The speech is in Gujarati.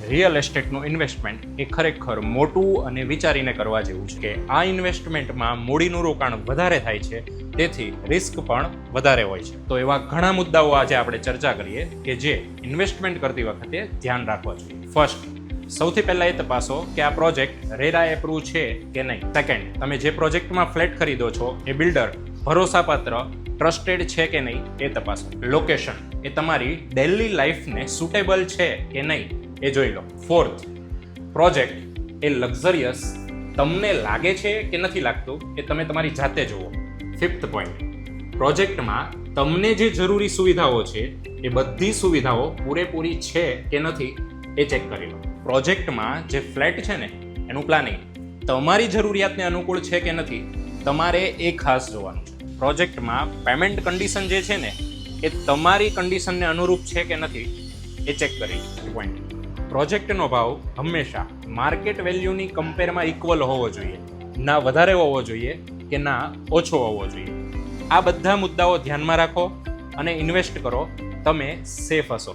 રિયલ એસ્ટેટનું ઇન્વેસ્ટમેન્ટ એ ખરેખર મોટું અને વિચારીને કરવા જેવું છે કે આ ઇન્વેસ્ટમેન્ટમાં મૂડીનું રોકાણ વધારે થાય છે, તેથી રિસ્ક પણ વધારે હોય છે. તો એવા ઘણા મુદ્દાઓ આજે આપણે ચર્ચા કરીએ કે જે ઇન્વેસ્ટમેન્ટ કરતી વખતે ધ્યાન રાખવા જોઈએ. ફર્સ્ટ, સૌથી પહેલાં એ તપાસો કે આ પ્રોજેક્ટ રેરા એપ્રુવ છે કે નહીં. સેકન્ડ, તમે જે પ્રોજેક્ટમાં ફ્લેટ ખરીદો છો એ બિલ્ડર ભરોસાપાત્ર ટ્રસ્ટેડ છે કે નહીં એ તપાસો. લોકેશન એ તમારી ડેઇલી લાઈફને સુટેબલ છે કે નહીં એ જોઈ લો. ફોર્થ, પ્રોજેક્ટ એ લક્ઝરિયસ તમને લાગે છે કે નથી લાગતું એ તમે તમારી જાતે જુઓ. ફિફ્થ પોઈન્ટ, પ્રોજેક્ટમાં તમને જે જરૂરી સુવિધાઓ છે એ બધી સુવિધાઓ પૂરેપૂરી છે કે નથી એ ચેક કરી લો. પ્રોજેક્ટમાં જે ફ્લેટ છે ને એનું પ્લાનિંગ તમારી જરૂરિયાતને અનુકૂળ છે કે નથી તમારે એ ખાસ જોવાનું છે. પ્રોજેક્ટમાં પેમેન્ટ કન્ડિશન જે છે ને એ તમારી કન્ડિશનને અનુરૂપ છે કે નથી એ ચેક કરી પોઈન્ટ. પ્રોજેક્ટનો ભાવ હંમેશા માર્કેટ વેલ્યુની કમ્પેરમાં ઇક્વલ હોવો જોઈએ, ના વધારે હોવો જોઈએ કે ના ઓછો હોવો જોઈએ. આ બધા મુદ્દાઓ ધ્યાનમાં રાખો અને ઇન્વેસ્ટ કરો, તમે સેફ હશો.